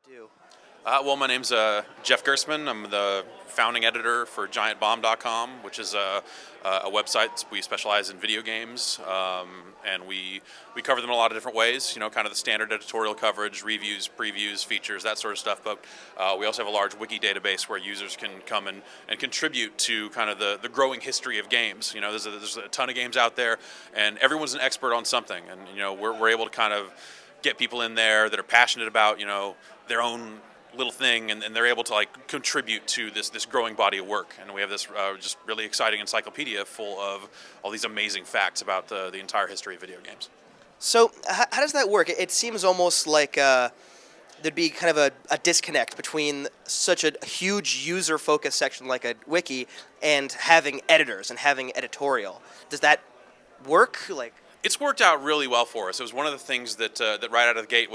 Do. Well, my name's Jeff Gerstmann. I'm the founding editor for GiantBomb.com, which is a website. We specialize in video games, and we cover them in a lot of different ways. You know, kind of the standard editorial coverage, reviews, previews, features, that sort of stuff. But we also have a large wiki database where users can come and contribute to kind of the growing history of games. You know, there's a ton of games out there, and everyone's an expert on something. And you know, we're able to kind of get people in there that are passionate about, you know, their own little thing, and they're able to like contribute to this growing body of work. And we have this just really exciting encyclopedia full of all these amazing facts about the entire history of video games. So how does that work? It seems almost like there'd be kind of a disconnect between such a huge user-focused section like a wiki and having editors and having editorial. Does that work? It's worked out really well for us. It was one of the things that right out of the gate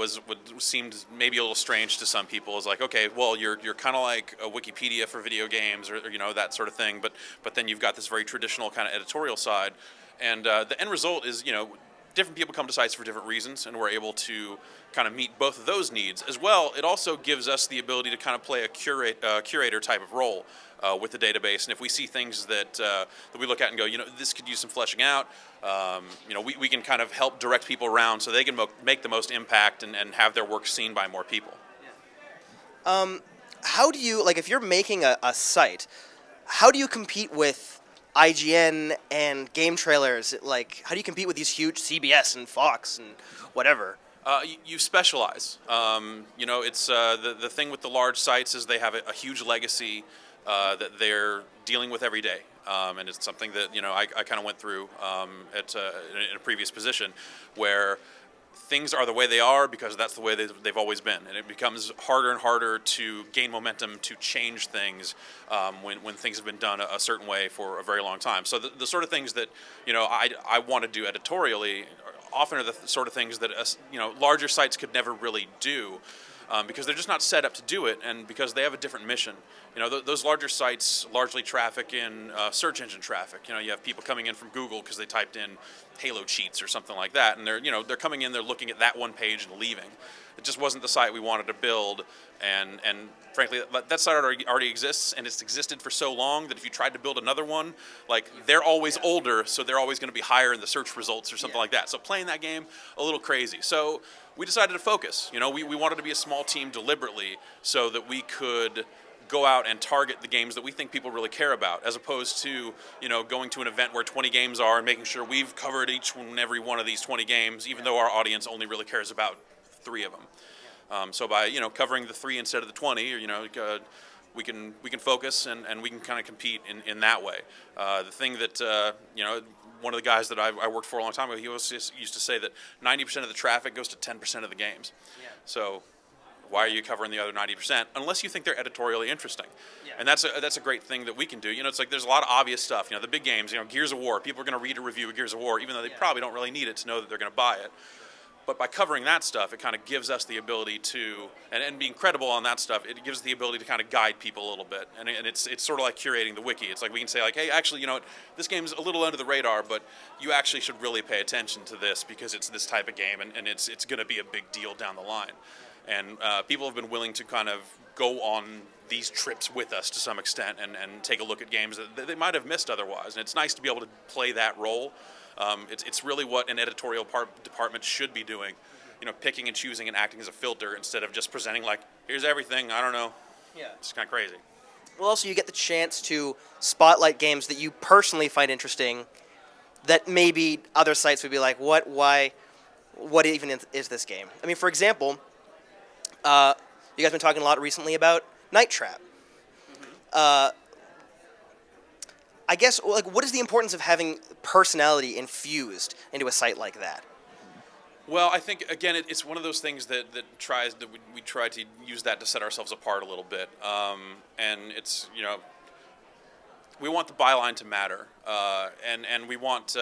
seemed maybe a little strange to some people. Is like, okay, well, you're kind of like a Wikipedia for video games, or you know, that sort of thing. But then you've got this very traditional kind of editorial side, and the end result is, you know, different people come to sites for different reasons, and we're able to kind of meet both of those needs as well. It also gives us the ability to kind of play a curator type of role with the database, and if we see things that we look at and go, you know, this could use some fleshing out, you know, we can kind of help direct people around so they can make the most impact and have their work seen by more people. How do you, like, if you're making a site, how do you compete with IGN and game trailers? Like, how do you compete with these huge CBS and Fox and whatever? You specialize. You know, it's the thing with the large sites is they have a huge legacy that they're dealing with every day, and it's something that, you know, I kind of went through in a previous position where things are the way they are because that's the way they've always been, and it becomes harder and harder to gain momentum to change things when things have been done a certain way for a very long time. So the sort of things that, you know, I want to do editorially often are the sort of things that you know, larger sites could never really do. Because they're just not set up to do it, and because they have a different mission. You know, those larger sites largely traffic in search engine traffic. You know, you have people coming in from Google because they typed in Halo cheats or something like that, and they're coming in, they're looking at that one page and leaving. It just wasn't the site we wanted to build, and frankly, that site already exists, and it's existed for so long that if you tried to build another one, like, they're always older, so they're always going to be higher in the search results or something like that. So playing that game, a little crazy. So we decided to focus. You know, we wanted to be a small team deliberately so that we could go out and target the games that we think people really care about, as opposed to, you know, going to an event where 20 games are and making sure we've covered each and every one of these 20 games, even though our audience only really cares about 3 of them. So by, you know, covering the 3 instead of the 20, or, you know, we can focus and we can kind of compete in that way. The thing that you know, one of the guys that I worked for a long time ago, he always used to say that 90% of the traffic goes to 10% of the games. Yeah. So why are you covering the other 90%? Unless you think they're editorially interesting. Yeah. And that's a great thing that we can do. You know, it's like there's a lot of obvious stuff. You know, the big games, you know, Gears of War, people are going to read a review of Gears of War, even though they probably don't really need it to know that they're going to buy it. But by covering that stuff, it kind of gives us the ability to, and being credible on that stuff, it gives us the ability to kind of guide people a little bit. And it's sort of like curating the wiki. It's like we can say, like, hey, actually, you know what, this game's a little under the radar, but you actually should really pay attention to this because it's this type of game, and it's going to be a big deal down the line. And people have been willing to kind of go on these trips with us to some extent and take a look at games that they might have missed otherwise. And it's nice to be able to play that role. It's really what an editorial department should be doing, you know, picking and choosing and acting as a filter instead of just presenting like, here's everything, I don't know. Yeah. It's kind of crazy. Well, also you get the chance to spotlight games that you personally find interesting that maybe other sites would be like, what, why, what even is this game? I mean, for example, you guys have been talking a lot recently about Night Trap. Mm-hmm. I guess, like, what is the importance of having personality infused into a site like that? Well, I think, again, it's one of those things that we try to use that to set ourselves apart a little bit. And it's, you know, we want the byline to matter, and we want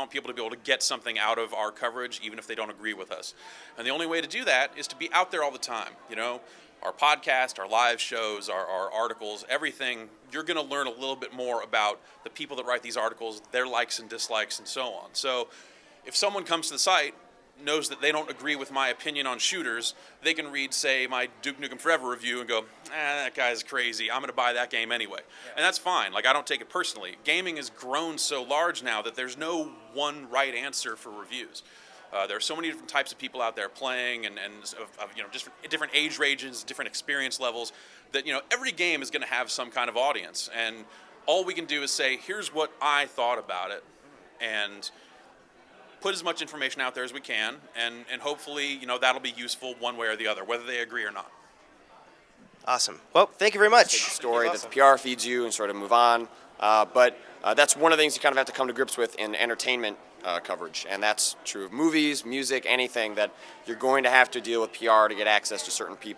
people to be able to get something out of our coverage, even if they don't agree with us. And the only way to do that is to be out there all the time. You know, our podcast, our live shows, our articles, everything. You're going to learn a little bit more about the people that write these articles, their likes and dislikes, and so on. So, if someone comes to the site knows that they don't agree with my opinion on shooters, they can read, say, my Duke Nukem Forever review and go, that guy's crazy. I'm going to buy that game anyway. Yeah. And that's fine. Like, I don't take it personally. Gaming has grown so large now that there's no one right answer for reviews. There are so many different types of people out there playing, and different age ranges, different experience levels, that every game is going to have some kind of audience. And all we can do is say, here's what I thought about it, and put as much information out there as we can, and hopefully, that'll be useful one way or the other, whether they agree or not. Awesome. Well, thank you very much. Take the story that the PR feeds you and sort of move on. But that's one of the things you kind of have to come to grips with in entertainment coverage, and that's true of movies, music, anything, that you're going to have to deal with PR to get access to certain